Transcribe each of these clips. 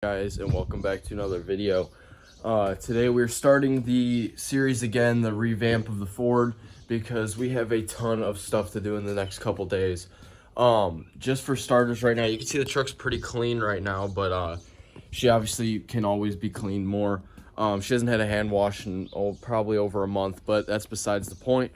Guys, and welcome back to another video. Today we're starting the series again, the revamp of the Ford, because we have a ton of stuff to do in the next couple days. Just for starters, right now you can see the truck's pretty clean right now, but she obviously can always be cleaned more. She hasn't had a hand wash in probably over a month, but that's besides the point.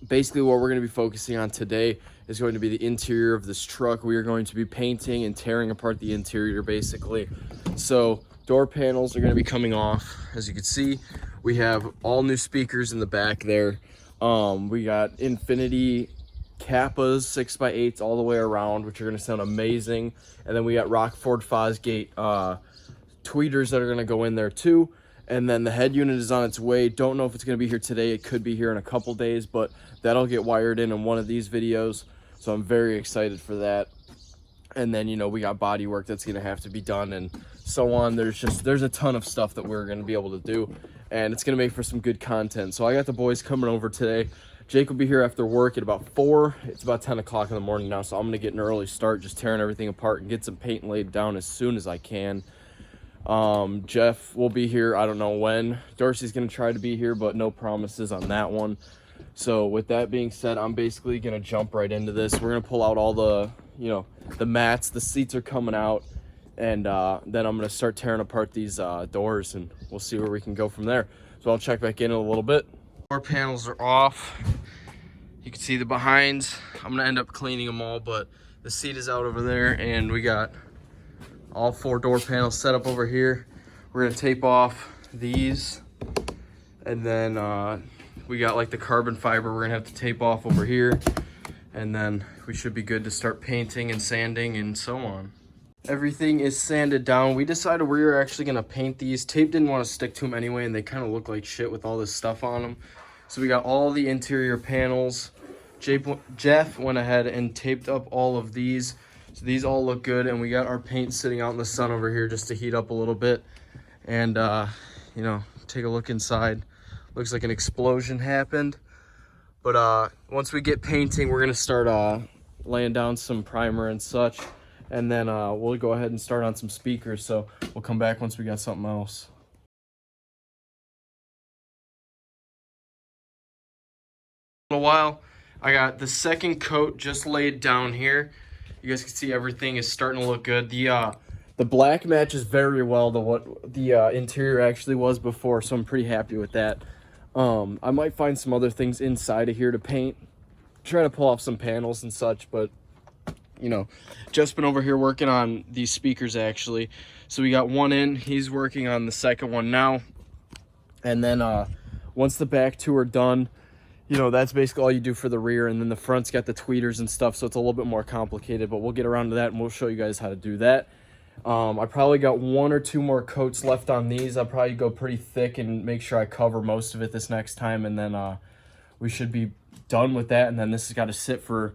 Basically what we're going to be focusing on today is going to be the interior of this truck. We are going to be painting and tearing apart the interior basically. So door panels are going to be coming off. As you can see, we have all new speakers in the back there. We got Infinity Kappas 6x8s all the way around, which are going to sound amazing. And then we got Rockford Fosgate tweeters that are going to go in there too. And then the head unit is on its way. Don't know if it's going to be here today. It could be here in a couple days, but that'll get wired in one of these videos. So I'm very excited for that. And then, we got body work that's going to have to be done and so on. There's a ton of stuff that we're going to be able to do, and it's going to make for some good content. So I got the boys coming over today. Jake will be here after work at about 4. It's about 10 o'clock in the morning now, so I'm going to get an early start, just tearing everything apart and get some paint laid down as soon as I can. Jeff will be here, I don't know when. Darcy's gonna try to be here, but no promises on that one. So with that being said, I'm basically gonna jump right into this. We're gonna pull out all the the mats. The seats are coming out, and then I'm gonna start tearing apart these doors, and we'll see where we can go from there. So I'll check back in a little bit. Door panels are off. You can see the behinds. I'm gonna end up cleaning them all, but the seat is out over there, and we got all 4 door panels set up over here. We're gonna tape off these, and then we got like the carbon fiber we're gonna have to tape off over here, and then we should be good to start painting and sanding and so on. Everything is sanded down. We decided we were actually gonna paint these. Tape didn't want to stick to them anyway, and they kind of look like shit with all this stuff on them. So we got all the interior panels. Jeff went ahead and taped up all of these. So these all look good, and we got our paint sitting out in the sun over here just to heat up a little bit. And, take a look inside. Looks like an explosion happened. But once we get painting, we're going to start laying down some primer and such. And then we'll go ahead and start on some speakers. So we'll come back once we got something else. A while, I got the second coat just laid down here. You guys can see everything is starting to look good. The black matches very well to what the interior actually was before, so I'm pretty happy with that. I might find some other things inside of here to paint. Try to pull off some panels and such, but just been over here working on these speakers actually. So we got one in. He's working on the second one now. And then once the back 2 are done, that's basically all you do for the rear, and then the front's got the tweeters and stuff, so it's a little bit more complicated, but we'll get around to that and we'll show you guys how to do that. I probably got 1 or 2 more coats left on these. I'll probably go pretty thick and make sure I cover most of it this next time, and then we should be done with that, and then this has got to sit for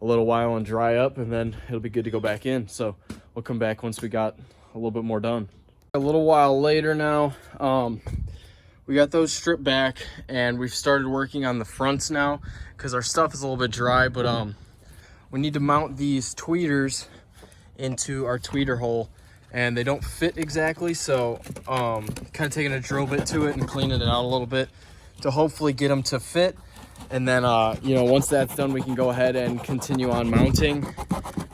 a little while and dry up, and then it'll be good to go back in. So we'll come back once we got a little bit more done. A little while later now, we got those stripped back, and we've started working on the fronts now because our stuff is a little bit dry, but we need to mount these tweeters into our tweeter hole, and they don't fit exactly, so kind of taking a drill bit to it and cleaning it out a little bit to hopefully get them to fit. And then once that's done, we can go ahead and continue on mounting.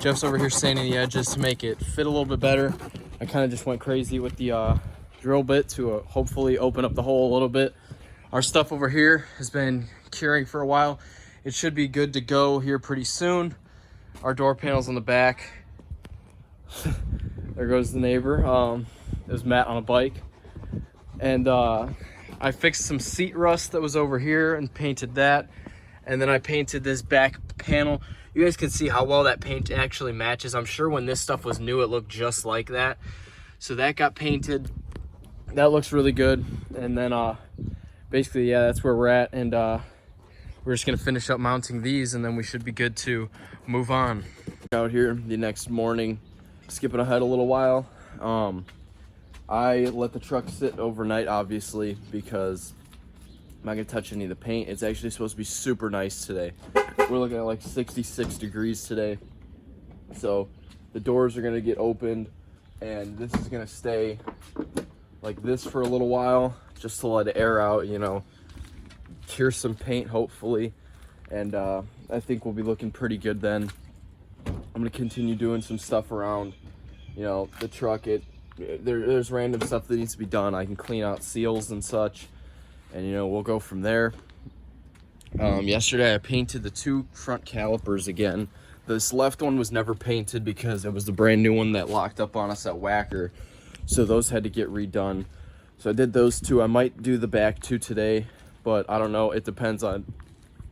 Jeff's over here sanding the edges to make it fit a little bit better. I kind of just went crazy with the drill bit to hopefully open up the hole a little bit. Our stuff over here has been curing for a while. It should be good to go here pretty soon. Our door panels on the back. There goes the neighbor. There's Matt on a bike. And I fixed some seat rust that was over here and painted that. And then I painted this back panel. You guys can see how well that paint actually matches. I'm sure when this stuff was new, it looked just like that. So that got painted. That looks really good. And then basically, yeah, that's where we're at. And we're just gonna finish up mounting these, and then we should be good to move on. Out here the next morning, skipping ahead a little while. I let the truck sit overnight, obviously, because I'm not gonna touch any of the paint. It's actually supposed to be super nice today. We're looking at like 66 degrees today. So the doors are gonna get opened. and this is gonna stay like this for a little while just to let it air out, you know, cure some paint hopefully, and I think we'll be looking pretty good then. I'm gonna continue doing some stuff around, you know, the truck. There's random stuff that needs to be done. I can clean out seals and such, and you know, we'll go from there. Yesterday I painted the 2 front calipers again. This left one was never painted because it was the brand new one that locked up on us at Whacker, so those had to get redone. So I did those 2. I might do the back 2 today, but I don't know. It depends on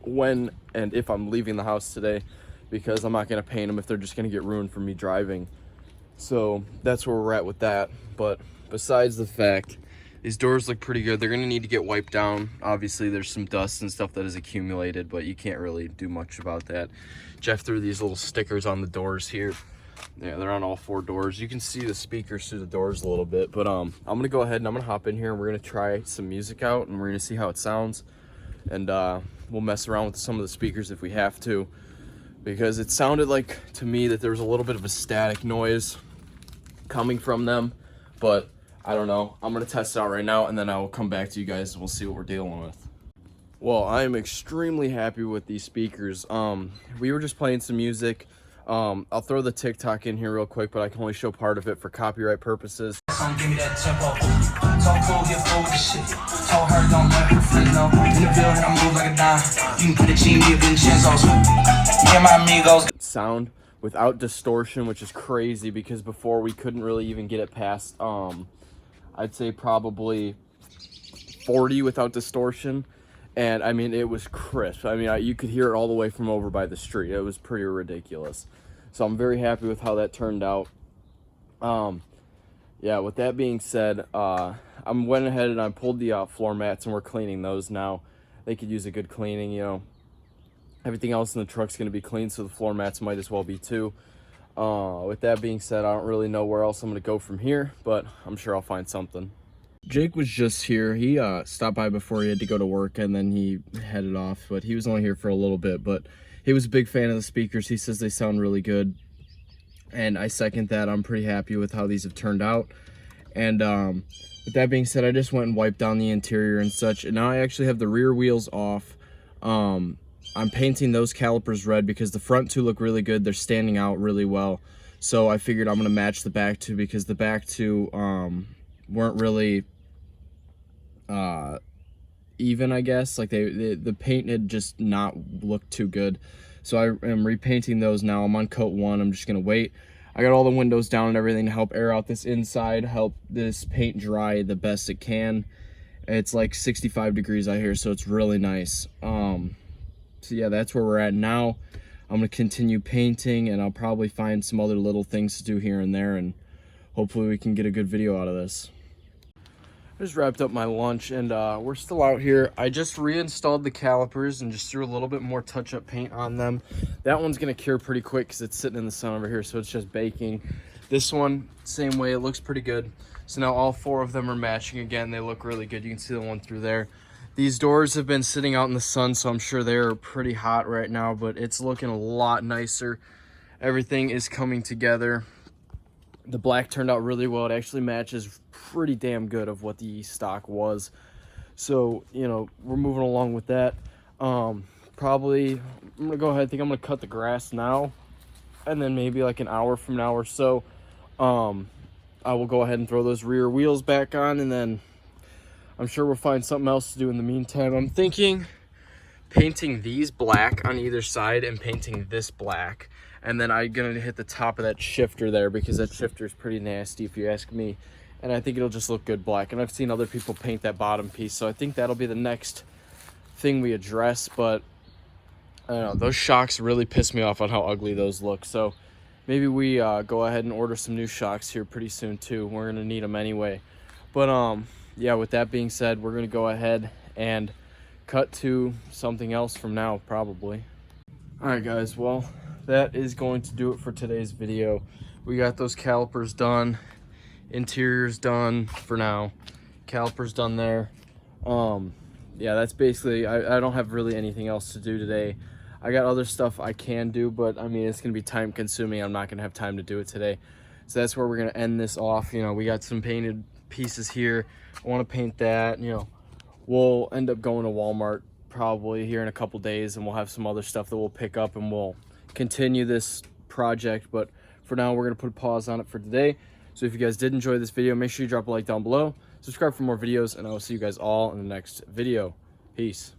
when and if I'm leaving the house today, because I'm not going to paint them if they're just going to get ruined from me driving. So that's where we're at with that. But besides the fact, these doors look pretty good. They're going to need to get wiped down. Obviously, there's some dust and stuff that has accumulated, but you can't really do much about that. Jeff threw these little stickers on the doors here. Yeah, they're on all 4 doors. You can see the speakers through the doors a little bit, but I'm going to go ahead and I'm going to hop in here and we're going to try some music out and we're going to see how it sounds. And we'll mess around with some of the speakers if we have to, because it sounded like to me that there was a little bit of a static noise coming from them, but I don't know. I'm gonna test it out right now and then I will come back to you guys and we'll see what we're dealing with. Well, I am extremely happy with these speakers. We were just playing some music. I'll throw the TikTok in here real quick, but I can only show part of it for copyright purposes. Give me that tempo. Told Cole, get full with the shit. Told her, don't let her friends know. In the building, I move like a dime. You can put a team here, Vincenzo's. Me and my amigos. Sound without distortion, which is crazy because before we couldn't really even get it past, I'd say probably 40 without distortion. And I mean, it was crisp. I mean, you could hear it all the way from over by the street. It was pretty ridiculous. So I'm very happy with how that turned out. Yeah, with that being said, I went ahead and I pulled the floor mats and we're cleaning those now. They could use a good cleaning, you know. Everything else in the truck's going to be clean, so the floor mats might as well be too. With that being said, I don't really know where else I'm going to go from here, but I'm sure I'll find something. Jake was just here. He stopped by before he had to go to work, and then he headed off, but he was only here for a little bit. But he was a big fan of the speakers. He says they sound really good, and I second that. I'm pretty happy with how these have turned out. And with that being said, I just went and wiped down the interior and such, and now I actually have the rear wheels off. I'm painting those calipers red because the front 2 look really good. They're standing out really well. So I figured I'm going to match the back 2 because the back 2 weren't really even, I guess. Like the paint had just not looked too good. So I am repainting those now. I'm on coat 1. I'm just going to wait. I got all the windows down and everything to help air out this inside, help this paint dry the best it can. It's like 65 degrees out here, so it's really nice. So yeah, that's where we're at now. I'm going to continue painting, and I'll probably find some other little things to do here and there, and hopefully we can get a good video out of this. I just wrapped up my lunch, and we're still out here. I just reinstalled the calipers and just threw a little bit more touch-up paint on them. That one's going to cure pretty quick because it's sitting in the sun over here, so it's just baking. This one, same way, it looks pretty good. So now all 4 of them are matching again. They look really good. You can see the one through there. These doors have been sitting out in the sun, so I'm sure they're pretty hot right now, but it's looking a lot nicer. Everything is coming together. The black turned out really well. It actually matches pretty damn good of what the stock was. So, you know, we're moving along with that. Probably, I'm going to go ahead, I think I'm going to cut the grass now, and then maybe like an hour from now or so, I will go ahead and throw those rear wheels back on, and then I'm sure we'll find something else to do in the meantime. I'm thinking painting these black on either side and painting this black. And then I'm going to hit the top of that shifter there because that shifter is pretty nasty if you ask me. And I think it'll just look good black. And I've seen other people paint that bottom piece. So I think that'll be the next thing we address. But I don't know, those shocks really piss me off on how ugly those look. So maybe we go ahead and order some new shocks here pretty soon too. We're going to need them anyway. But yeah, with that being said, we're going to go ahead and cut to something else from now, probably. All right, guys, well, that is going to do it for today's video. We got those calipers done, interior's done for now, calipers done there. Yeah, that's basically, I don't have really anything else to do today. I got other stuff I can do, but I mean, it's going to be time consuming. I'm not going to have time to do it today. So that's where we're gonna end this off. You know, we got some painted pieces here. I want to paint that. You know, we'll end up going to Walmart probably here in a couple days, and we'll have some other stuff that we'll pick up, and we'll continue this project. But for now, we're gonna put a pause on it for today. So if you guys did enjoy this video, make sure you drop a like down below, subscribe for more videos, and I will see you guys all in the next video. Peace.